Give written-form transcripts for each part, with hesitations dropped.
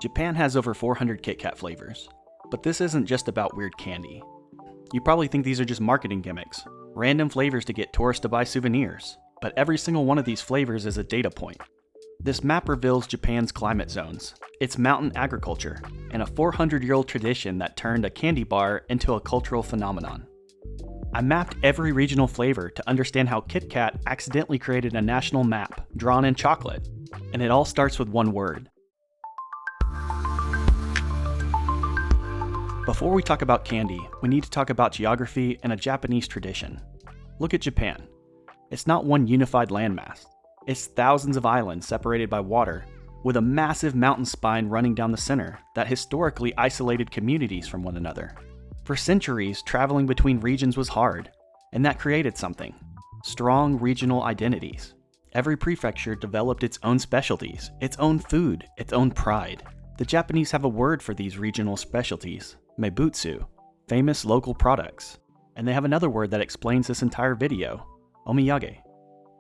Japan has over 400 KitKat flavors, but this isn't just about weird candy. You probably think these are just marketing gimmicks, random flavors to get tourists to buy souvenirs, but every single one of these flavors is a data point. This map reveals Japan's climate zones, its mountain agriculture, and a 400-year-old tradition that turned a candy bar into a cultural phenomenon. I mapped every regional flavor to understand how KitKat accidentally created a national map drawn in chocolate, and it all starts with one word. Before we talk about candy, we need to talk about geography and a Japanese tradition. Look at Japan. It's not one unified landmass. It's thousands of islands separated by water, with a massive mountain spine running down the center that historically isolated communities from one another. For centuries, traveling between regions was hard, and that created something: strong regional identities. Every prefecture developed its own specialties, its own food, its own pride. The Japanese have a word for these regional specialties: meibutsu, famous local products. And they have another word that explains this entire video: omiyage.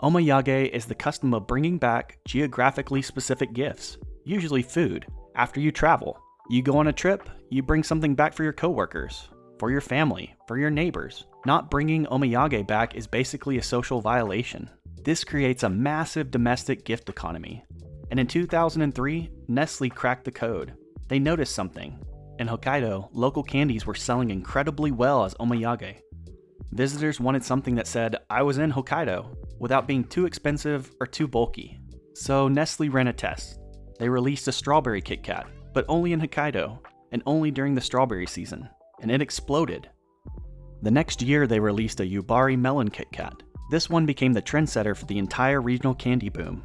Omiyage is the custom of bringing back geographically specific gifts, usually food, after you travel. You go on a trip, you bring something back for your coworkers, for your family, for your neighbors. Not bringing omiyage back is basically a social violation. This creates a massive domestic gift economy. And in 2003, Nestle cracked the code. They noticed something. In Hokkaido, local candies were selling incredibly well as omiyage. Visitors wanted something that said, "I was in Hokkaido," without being too expensive or too bulky. So Nestle ran a test. They released a strawberry KitKat, but only in Hokkaido, and only during the strawberry season, and it exploded. The next year they released a Yubari melon KitKat. This one became the trendsetter for the entire regional candy boom.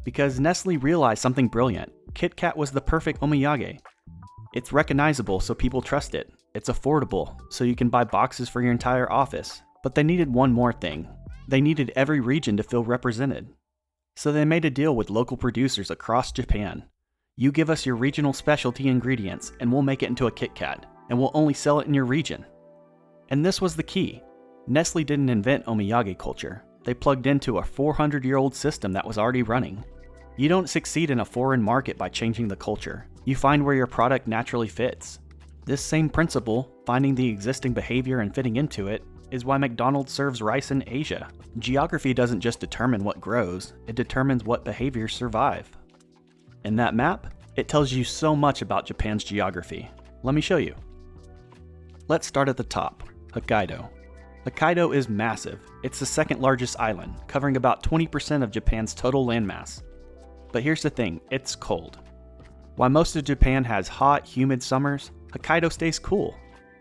Because Nestle realized something brilliant: KitKat was the perfect omiyage. It's recognizable, so people trust it. It's affordable, so you can buy boxes for your entire office. But they needed one more thing. They needed every region to feel represented. So they made a deal with local producers across Japan. You give us your regional specialty ingredients, and we'll make it into a KitKat, and we'll only sell it in your region. And this was the key. Nestle didn't invent omiyage culture. They plugged into a 400-year-old system that was already running. You don't succeed in a foreign market by changing the culture. You find where your product naturally fits. This same principle, finding the existing behavior and fitting into it, is why McDonald's serves rice in Asia. Geography doesn't just determine what grows, it determines what behaviors survive. In that map, it tells you so much about Japan's geography. Let me show you. Let's start at the top, Hokkaido. Hokkaido is massive. It's the second largest island, covering about 20% of Japan's total landmass. But here's the thing, it's cold. While most of Japan has hot, humid summers, Hokkaido stays cool.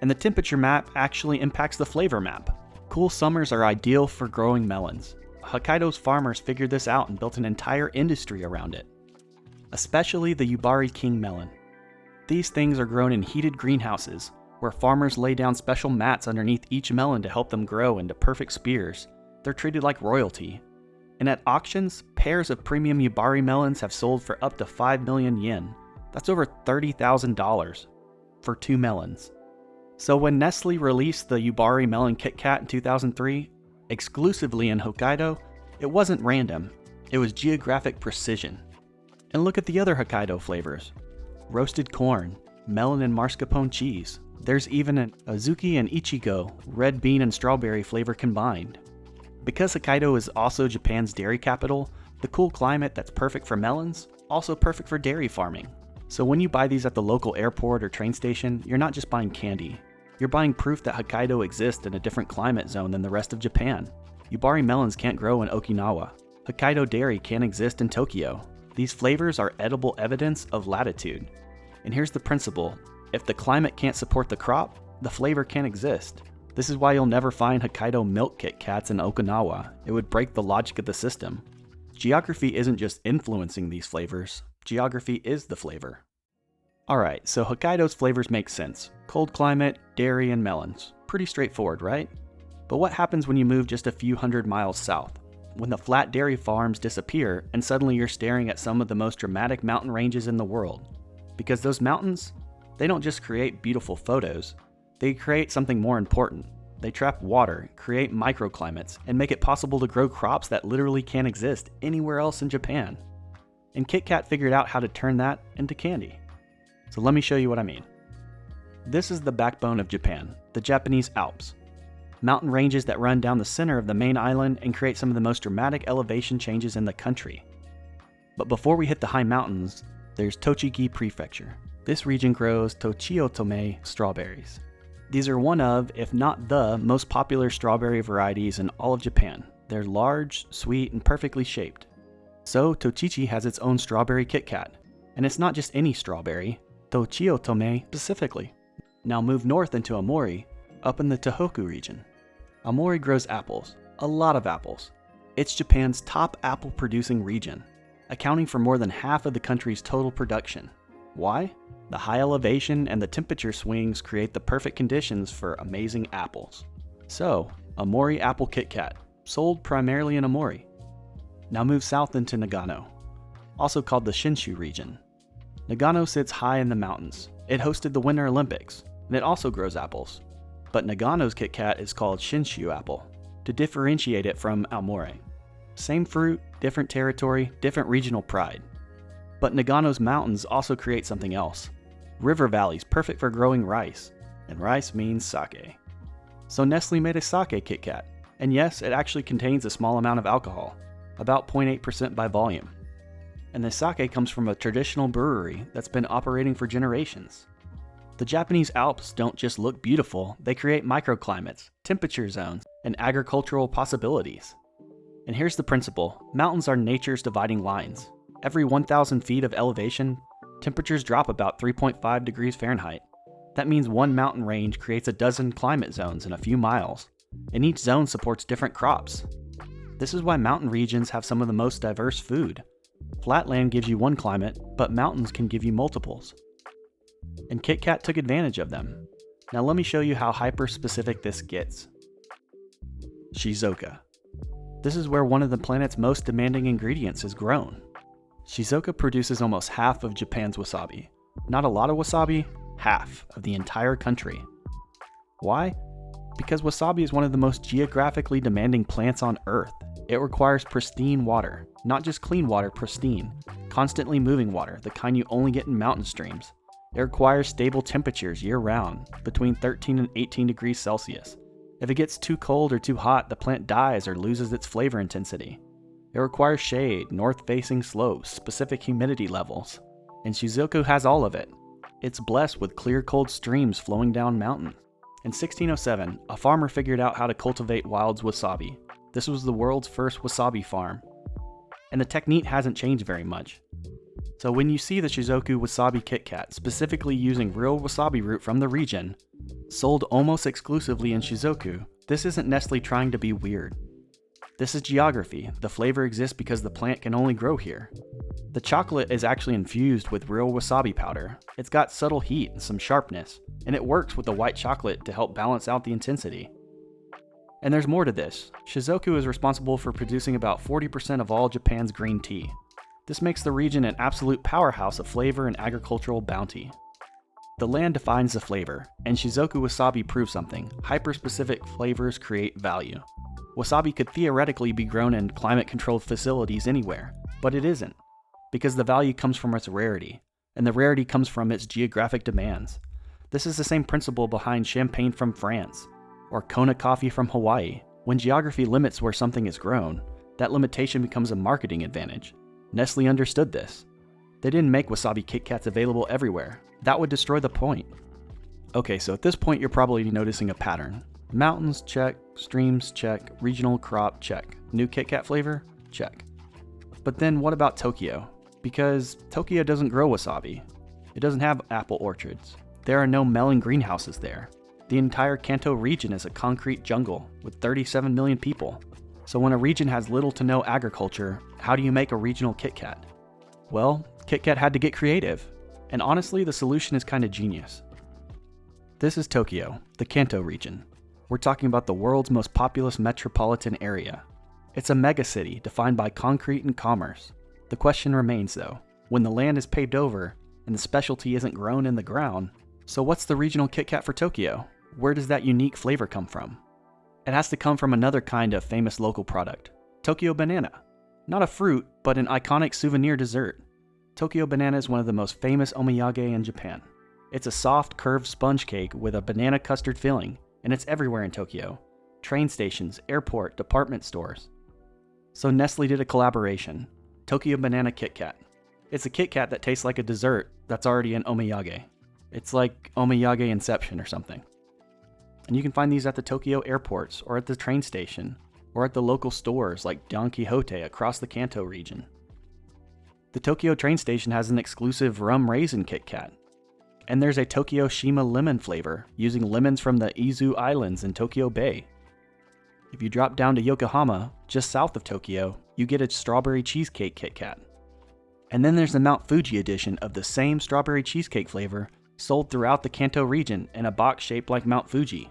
And the temperature map actually impacts the flavor map. Cool summers are ideal for growing melons. Hokkaido's farmers figured this out and built an entire industry around it. Especially the Yubari King melon. These things are grown in heated greenhouses, where farmers lay down special mats underneath each melon to help them grow into perfect spears. They're treated like royalty. And at auctions, pairs of premium Yubari melons have sold for up to 5 million yen. That's over $30,000 for 2 melons. So when Nestle released the Yubari melon KitKat in 2003, exclusively in Hokkaido, it wasn't random, it was geographic precision. And look at the other Hokkaido flavors: roasted corn, melon and mascarpone cheese. There's even an azuki and ichigo, red bean and strawberry flavor combined. Because Hokkaido is also Japan's dairy capital, the cool climate that's perfect for melons, also perfect for dairy farming. So when you buy these at the local airport or train station, you're not just buying candy. You're buying proof that Hokkaido exists in a different climate zone than the rest of Japan. Yubari melons can't grow in Okinawa. Hokkaido dairy can't exist in Tokyo. These flavors are edible evidence of latitude. And here's the principle: if the climate can't support the crop, the flavor can't exist. This is why you'll never find Hokkaido milk KitKats in Okinawa. It would break the logic of the system. Geography isn't just influencing these flavors, geography is the flavor. Alright, so Hokkaido's flavors make sense. Cold climate, dairy, and melons. Pretty straightforward, right? But what happens when you move just a few hundred miles south? When the flat dairy farms disappear and suddenly you're staring at some of the most dramatic mountain ranges in the world? Because those mountains, they don't just create beautiful photos, they create something more important. They trap water, create microclimates, and make it possible to grow crops that literally can't exist anywhere else in Japan. And KitKat figured out how to turn that into candy. So let me show you what I mean. This is the backbone of Japan, the Japanese Alps. Mountain ranges that run down the center of the main island and create some of the most dramatic elevation changes in the country. But before we hit the high mountains, there's Tochigi Prefecture. This region grows Tochiotome strawberries. These are one of, if not the, most popular strawberry varieties in all of Japan. They're large, sweet, and perfectly shaped. So Tochichi has its own strawberry KitKat, and it's not just any strawberry, Tochiotome specifically. Now move north into Aomori, up in the Tohoku region. Aomori grows apples, a lot of apples. It's Japan's top apple producing region, accounting for more than half of the country's total production. Why? The high elevation and the temperature swings create the perfect conditions for amazing apples. So, Aomori Apple KitKat, sold primarily in Aomori. Now move south into Nagano, also called the Shinshu region. Nagano sits high in the mountains. It hosted the Winter Olympics, and it also grows apples. But Nagano's KitKat is called Shinshu apple, to differentiate it from Aomori. Same fruit, different territory, different regional pride. But Nagano's mountains also create something else. River valleys perfect for growing rice, and rice means sake. So Nestle made a sake KitKat, and yes, it actually contains a small amount of alcohol, about 0.8% by volume. And the sake comes from a traditional brewery that's been operating for generations. The Japanese Alps don't just look beautiful, they create microclimates, temperature zones, and agricultural possibilities. And here's the principle: mountains are nature's dividing lines. Every 1,000 feet of elevation, temperatures drop about 3.5 degrees Fahrenheit. That means one mountain range creates a dozen climate zones in a few miles, and each zone supports different crops. This is why mountain regions have some of the most diverse food. Flatland gives you one climate, but mountains can give you multiples. And KitKat took advantage of them. Now let me show you how hyper-specific this gets. Shizuoka. This is where one of the planet's most demanding ingredients is grown. Shizuoka produces almost half of Japan's wasabi. Not a lot of wasabi, half of the entire country. Why? Because wasabi is one of the most geographically demanding plants on Earth. It requires pristine water, not just clean water, pristine, constantly moving water, the kind you only get in mountain streams. It requires stable temperatures year-round, between 13 and 18 degrees Celsius. If it gets too cold or too hot, the plant dies or loses its flavor intensity. It requires shade, north-facing slopes, specific humidity levels. And Shizuoka has all of it. It's blessed with clear, cold streams flowing down mountains. In 1607, a farmer figured out how to cultivate wild wasabi. This was the world's first wasabi farm. And the technique hasn't changed very much. So when you see the Shizuoka Wasabi KitKat specifically using real wasabi root from the region, sold almost exclusively in Shizuoka, this isn't Nestle trying to be weird. This is geography. The flavor exists because the plant can only grow here. The chocolate is actually infused with real wasabi powder. It's got subtle heat and some sharpness, and it works with the white chocolate to help balance out the intensity. And there's more to this. Shizuoka is responsible for producing about 40% of all Japan's green tea. This makes the region an absolute powerhouse of flavor and agricultural bounty. The land defines the flavor, and Shizuoka wasabi proves something. Hyper-specific flavors create value. Wasabi could theoretically be grown in climate-controlled facilities anywhere, but it isn't, because the value comes from its rarity, and the rarity comes from its geographic demands. This is the same principle behind champagne from France, or Kona coffee from Hawaii. When geography limits where something is grown, that limitation becomes a marketing advantage. Nestle understood this. They didn't make wasabi KitKats available everywhere. That would destroy the point. Okay, so at this point you're probably noticing a pattern. Mountains, check. Streams, check. Regional crop, check. New KitKat flavor, check. But then what about Tokyo? Because Tokyo doesn't grow wasabi. It doesn't have apple orchards. There are no melon greenhouses there. The entire Kanto region is a concrete jungle with 37 million people. So when a region has little to no agriculture, how do you make a regional KitKat? Well, KitKat had to get creative. And honestly, the solution is kind of genius. This is Tokyo, the Kanto region. We're talking about the world's most populous metropolitan area. It's a megacity defined by concrete and commerce. The question remains though, when the land is paved over and the specialty isn't grown in the ground, so what's the regional KitKat for Tokyo? Where does that unique flavor come from? It has to come from another kind of famous local product, Tokyo banana. Not a fruit, but an iconic souvenir dessert. Tokyo banana is one of the most famous omiyage in Japan. It's a soft, curved sponge cake with a banana custard filling, and it's everywhere in Tokyo. Train stations, airport, department stores. So Nestle did a collaboration, Tokyo Banana KitKat. It's a KitKat that tastes like a dessert that's already an omiyage. It's like omiyage inception or something. And you can find these at the Tokyo airports, or at the train station, or at the local stores like Don Quixote across the Kanto region. The Tokyo train station has an exclusive rum raisin KitKat. And there's a Tokyo Shima lemon flavor, using lemons from the Izu Islands in Tokyo Bay. If you drop down to Yokohama, just south of Tokyo, you get a strawberry cheesecake KitKat. And then there's the Mount Fuji edition of the same strawberry cheesecake flavor sold throughout the Kanto region in a box shaped like Mount Fuji.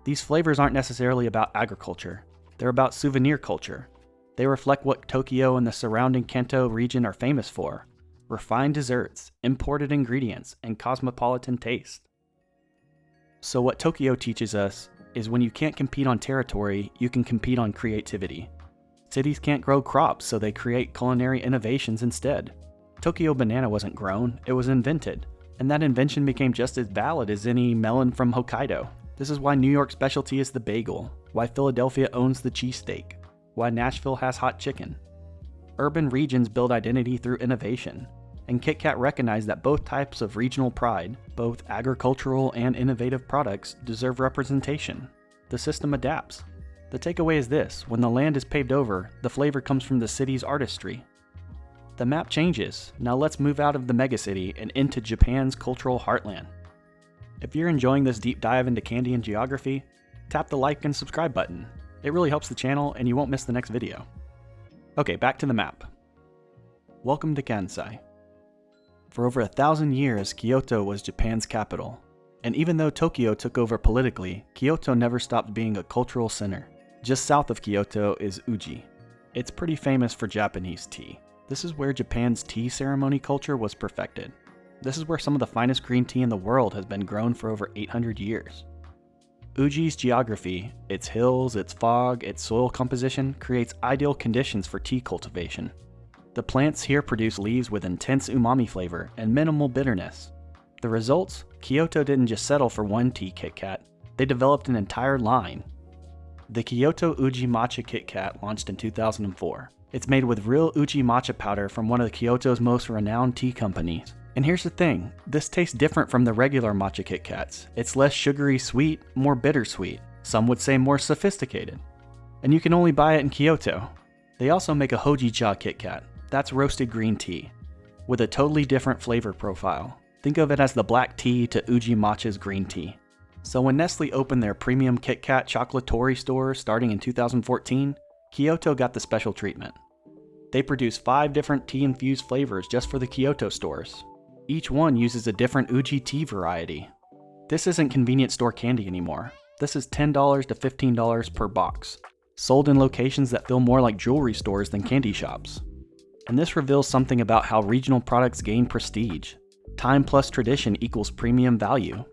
These flavors aren't necessarily about agriculture, they're about souvenir culture. They reflect what Tokyo and the surrounding Kanto region are famous for: refined desserts, imported ingredients, and cosmopolitan taste. So what Tokyo teaches us is when you can't compete on territory, you can compete on creativity. Cities can't grow crops, so they create culinary innovations instead. Tokyo banana wasn't grown, it was invented, and that invention became just as valid as any melon from Hokkaido. This is why New York's specialty is the bagel, why Philadelphia owns the cheesesteak, why Nashville has hot chicken. Urban regions build identity through innovation, and KitKat recognized that both types of regional pride, both agricultural and innovative products, deserve representation. The system adapts. The takeaway is this: when the land is paved over, the flavor comes from the city's artistry. The map changes. Now let's move out of the megacity and into Japan's cultural heartland. If you're enjoying this deep dive into candy and geography, tap the like and subscribe button. It really helps the channel and you won't miss the next video. Okay, back to the map. Welcome to Kansai. For over 1,000 years, Kyoto was Japan's capital. And even though Tokyo took over politically, Kyoto never stopped being a cultural center. Just south of Kyoto is Uji. It's pretty famous for Japanese tea. This is where Japan's tea ceremony culture was perfected. This is where some of the finest green tea in the world has been grown for over 800 years. Uji's geography, its hills, its fog, its soil composition, creates ideal conditions for tea cultivation. The plants here produce leaves with intense umami flavor and minimal bitterness. The results? Kyoto didn't just settle for one tea KitKat, they developed an entire line. The Kyoto Uji Matcha KitKat launched in 2004. It's made with real Uji matcha powder from one of Kyoto's most renowned tea companies. And here's the thing, this tastes different from the regular matcha KitKats. It's less sugary sweet, more bittersweet. Some would say more sophisticated. And you can only buy it in Kyoto. They also make a Hojicha KitKat. That's roasted green tea, with a totally different flavor profile. Think of it as the black tea to Uji Matcha's green tea. So when Nestle opened their premium KitKat chocolatory store starting in 2014, Kyoto got the special treatment. They produce 5 different tea-infused flavors just for the Kyoto stores. Each one uses a different Uji tea variety. This isn't convenience store candy anymore. This is $10 to $15 per box, sold in locations that feel more like jewelry stores than candy shops. And this reveals something about how regional products gain prestige. Time plus tradition equals premium value.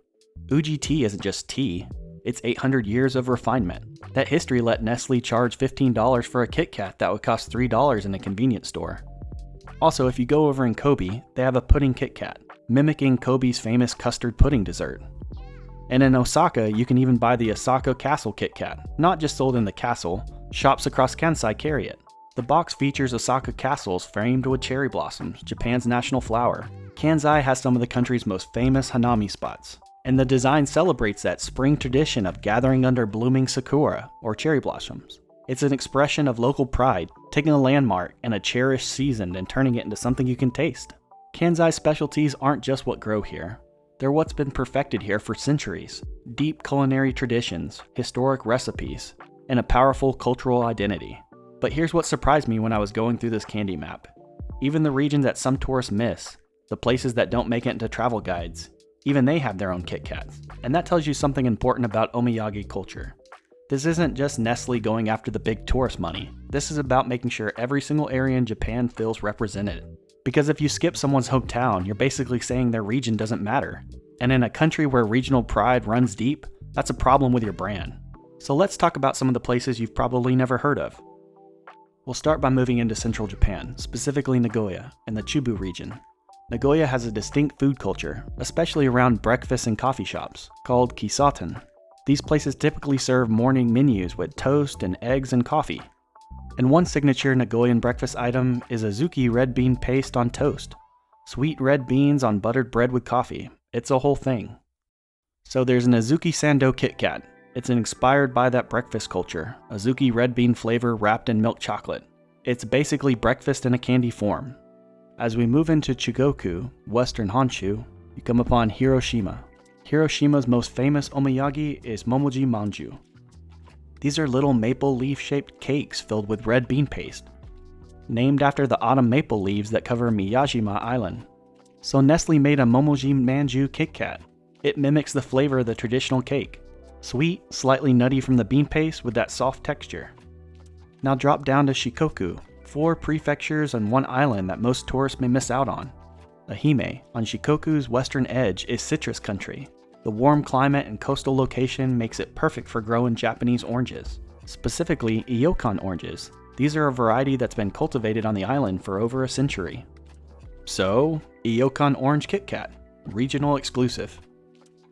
Uji tea isn't just tea, it's 800 years of refinement. That history let Nestle charge $15 for a KitKat that would cost $3 in a convenience store. Also, if you go over in Kobe, they have a pudding KitKat, mimicking Kobe's famous custard pudding dessert. And in Osaka, you can even buy the Osaka Castle KitKat, not just sold in the castle, shops across Kansai carry it. The box features Osaka castles framed with cherry blossoms, Japan's national flower. Kansai has some of the country's most famous hanami spots, and the design celebrates that spring tradition of gathering under blooming sakura, or cherry blossoms. It's an expression of local pride, taking a landmark and a cherished season and turning it into something you can taste. Kansai specialties aren't just what grow here. They're what's been perfected here for centuries. Deep culinary traditions, historic recipes, and a powerful cultural identity. But here's what surprised me when I was going through this candy map. Even the regions that some tourists miss, the places that don't make it into travel guides, even they have their own KitKats. And that tells you something important about omiyage culture. This isn't just Nestle going after the big tourist money. This is about making sure every single area in Japan feels represented. Because if you skip someone's hometown, you're basically saying their region doesn't matter. And in a country where regional pride runs deep, that's a problem with your brand. So let's talk about some of the places you've probably never heard of. We'll start by moving into central Japan, specifically Nagoya, in the Chubu region. Nagoya has a distinct food culture, especially around breakfast and coffee shops, called kisaten. These places typically serve morning menus with toast and eggs and coffee. And one signature Nagoyan breakfast item is azuki red bean paste on toast. Sweet red beans on buttered bread with coffee. It's a whole thing. So there's an azuki sando KitKat. It's inspired by that breakfast culture, azuki red bean flavor wrapped in milk chocolate. It's basically breakfast in a candy form. As we move into Chugoku, western Honshu, you come upon Hiroshima. Hiroshima's most famous omiyage is momoji manju. These are little maple leaf-shaped cakes filled with red bean paste, named after the autumn maple leaves that cover Miyajima Island. So Nestle made a momoji manju KitKat. It mimics the flavor of the traditional cake. Sweet, slightly nutty from the bean paste with that soft texture. Now drop down to Shikoku, 4 prefectures and 1 island that most tourists may miss out on. Ehime, on Shikoku's western edge, is citrus country. The warm climate and coastal location makes it perfect for growing Japanese oranges, specifically Ryokan oranges. These are a variety that's been cultivated on the island for over a century. So, Ryokan orange KitKat, regional exclusive.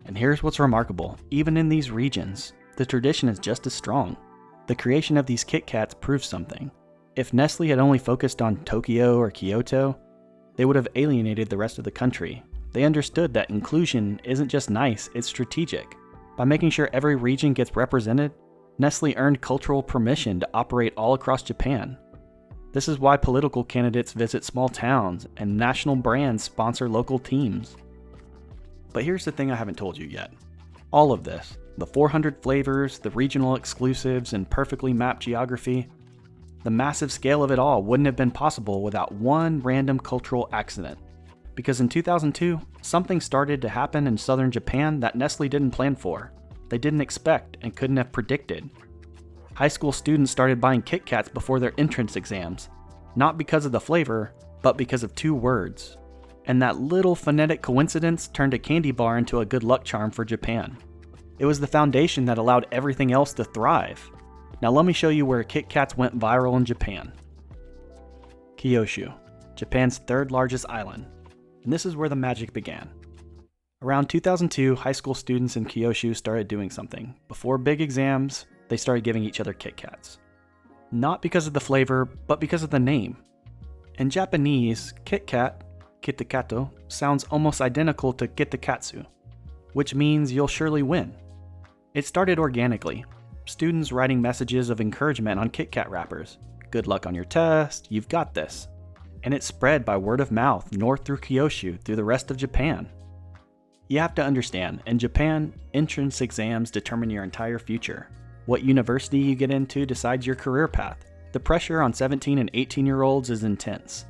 And here's what's remarkable, even in these regions, the tradition is just as strong. The creation of these KitKats proves something. If Nestle had only focused on Tokyo or Kyoto, they would have alienated the rest of the country. They understood that inclusion isn't just nice, it's strategic. By making sure every region gets represented, Nestle earned cultural permission to operate all across Japan. This is why political candidates visit small towns and national brands sponsor local teams. But here's the thing I haven't told you yet. All of this, the 400 flavors, the regional exclusives, and perfectly mapped geography, the massive scale of it all wouldn't have been possible without one random cultural accident. Because in 2002, something started to happen in southern Japan that Nestle didn't plan for. They didn't expect and couldn't have predicted. High school students started buying KitKats before their entrance exams, not because of the flavor, but because of 2 words. And that little phonetic coincidence turned a candy bar into a good luck charm for Japan. It was the foundation that allowed everything else to thrive. Now let me show you where KitKats went viral in Japan. Kyushu, Japan's 3rd largest island. And this is where the magic began. Around 2002, high school students in Kyushu started doing something. Before big exams, they started giving each other KitKats. Not because of the flavor, but because of the name. In Japanese, KitKat, Kitto, sounds almost identical to Katsu, which means you'll surely win. It started organically. Students writing messages of encouragement on KitKat wrappers. Good luck on your test, you've got this. And it spread by word of mouth north through Kyushu through the rest of Japan. You have to understand, in Japan, entrance exams determine your entire future. What university you get into decides your career path. The pressure on 17 and 18-year-olds is intense.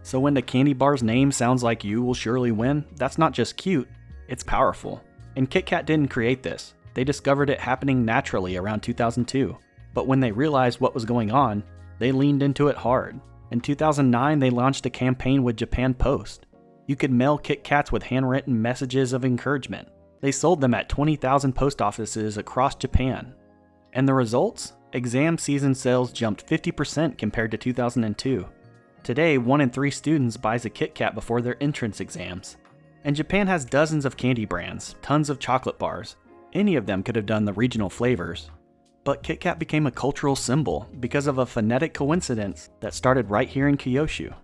So when the candy bar's name sounds like you will surely win, that's not just cute, it's powerful. And KitKat didn't create this. They discovered it happening naturally around 2002. But when they realized what was going on, they leaned into it hard. In 2009, they launched a campaign with Japan Post. You could mail KitKats with handwritten messages of encouragement. They sold them at 20,000 post offices across Japan. And the results? Exam season sales jumped 50% compared to 2002. Today, 1 in 3 students buys a KitKat before their entrance exams. And Japan has dozens of candy brands, tons of chocolate bars. Any of them could have done the regional flavors. But KitKat became a cultural symbol because of a phonetic coincidence that started right here in Kyushu.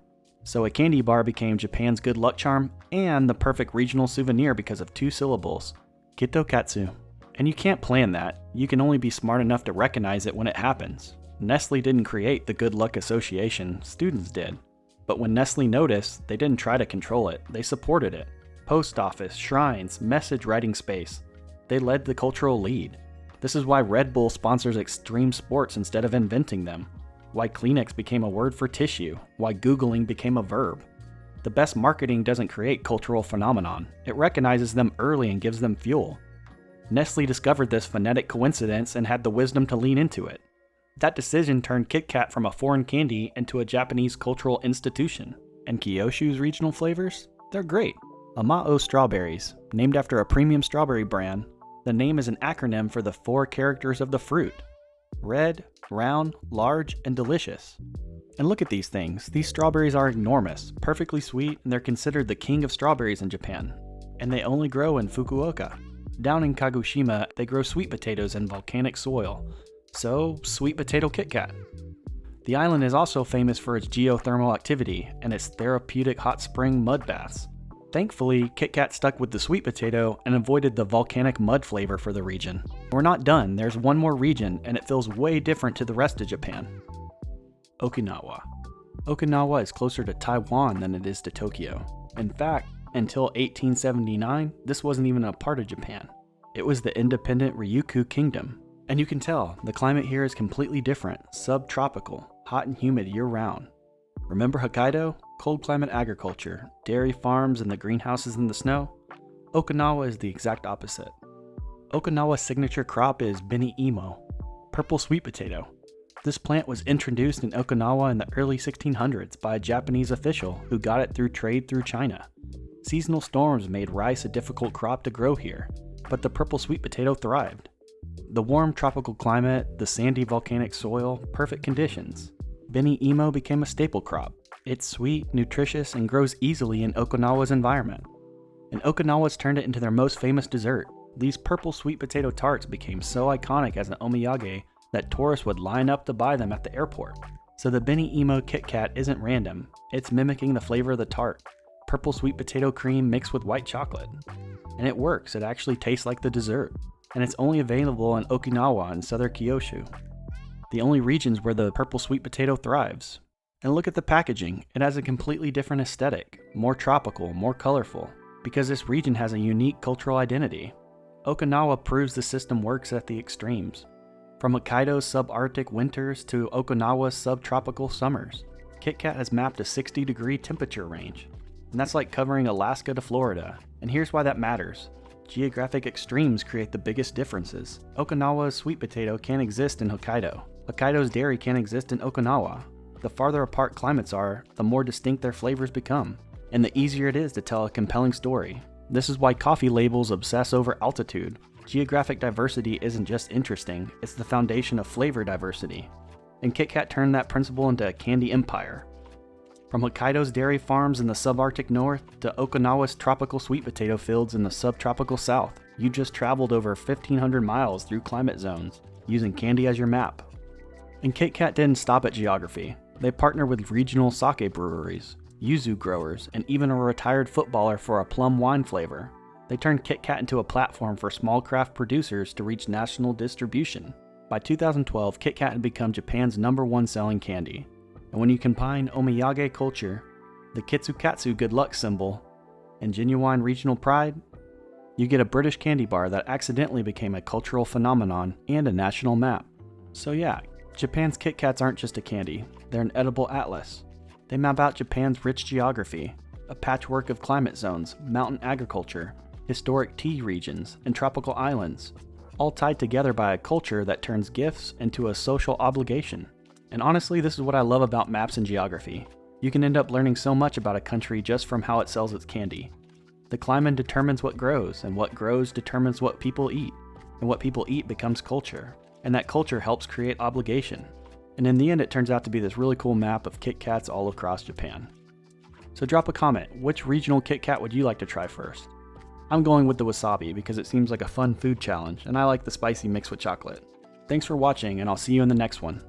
So a candy bar became Japan's good luck charm and the perfect regional souvenir because of 2 syllables, Kitto Katsu. And you can't plan that, you can only be smart enough to recognize it when it happens. Nestle didn't create the good luck association, students did. But when Nestle noticed, they didn't try to control it, they supported it. Post office, shrines, message writing space. They led the cultural lead. This is why Red Bull sponsors extreme sports instead of inventing them. Why Kleenex became a word for tissue. Why Googling became a verb. The best marketing doesn't create cultural phenomenon. It recognizes them early and gives them fuel. Nestle discovered this phonetic coincidence and had the wisdom to lean into it. That decision turned KitKat from a foreign candy into a Japanese cultural institution. And Kyushu's regional flavors? They're great. Amao strawberries, named after a premium strawberry brand. The name is an acronym for the 4 characters of the fruit. Red, round, large, and delicious. And look at these things. These strawberries are enormous, perfectly sweet, and they're considered the king of strawberries in Japan. And they only grow in Fukuoka. Down in Kagoshima, they grow sweet potatoes in volcanic soil. So, sweet potato KitKat. The island is also famous for its geothermal activity and its therapeutic hot spring mud baths. Thankfully, KitKat stuck with the sweet potato and avoided the volcanic mud flavor for the region. We're not done, there's one more region, and it feels way different to the rest of Japan. Okinawa. Okinawa is closer to Taiwan than it is to Tokyo. In fact, until 1879, this wasn't even a part of Japan. It was the independent Ryukyu Kingdom. And you can tell, the climate here is completely different, subtropical, hot and humid year-round. Remember Hokkaido? Cold climate agriculture, dairy farms and the greenhouses in the snow? Okinawa is the exact opposite. Okinawa's signature crop is beni imo, purple sweet potato. This plant was introduced in Okinawa in the early 1600s by a Japanese official who got it through trade through China. Seasonal storms made rice a difficult crop to grow here, but the purple sweet potato thrived. The warm tropical climate, the sandy volcanic soil, perfect conditions. Beni imo became a staple crop. It's sweet, nutritious, and grows easily in Okinawa's environment. And Okinawa's turned it into their most famous dessert. These purple sweet potato tarts became so iconic as an omiyage that tourists would line up to buy them at the airport. So the beni imo KitKat isn't random, it's mimicking the flavor of the tart. Purple sweet potato cream mixed with white chocolate. And it works, it actually tastes like the dessert. And it's only available in Okinawa and southern Kyushu, the only regions where the purple sweet potato thrives. And look at the packaging, it has a completely different aesthetic, more tropical, more colorful, because this region has a unique cultural identity. Okinawa proves the system works at the extremes. From Hokkaido's subarctic winters to Okinawa's subtropical summers, KitKat has mapped a 60-degree temperature range. And that's like covering Alaska to Florida. And here's why that matters. Geographic extremes create the biggest differences. Okinawa's sweet potato can't exist in Hokkaido. Hokkaido's dairy can't exist in Okinawa. The farther apart climates are, the more distinct their flavors become, and the easier it is to tell a compelling story. This is why coffee labels obsess over altitude. Geographic diversity isn't just interesting, it's the foundation of flavor diversity. And KitKat turned that principle into a candy empire. From Hokkaido's dairy farms in the subarctic north to Okinawa's tropical sweet potato fields in the subtropical south, you just traveled over 1,500 miles through climate zones, using candy as your map. And KitKat didn't stop at geography. They partner with regional sake breweries, yuzu growers, and even a retired footballer for a plum wine flavor. They turned KitKat into a platform for small craft producers to reach national distribution. By 2012, KitKat had become Japan's #1 selling candy. And when you combine Omiyage culture, the Katsu good luck symbol, and genuine regional pride, you get a British candy bar that accidentally became a cultural phenomenon and a national map. So yeah, Japan's KitKats aren't just a candy, they're an edible atlas. They map out Japan's rich geography, a patchwork of climate zones, mountain agriculture, historic tea regions, and tropical islands, all tied together by a culture that turns gifts into a social obligation. And honestly, this is what I love about maps and geography. You can end up learning so much about a country just from how it sells its candy. The climate determines what grows, and what grows determines what people eat, and what people eat becomes culture, and that culture helps create obligation. And in the end, it turns out to be this really cool map of KitKats all across Japan. So drop a comment, which regional KitKat would you like to try first? I'm going with the Wasabi because it seems like a fun food challenge, and I like the spicy mix with chocolate. Thanks for watching, and I'll see you in the next one.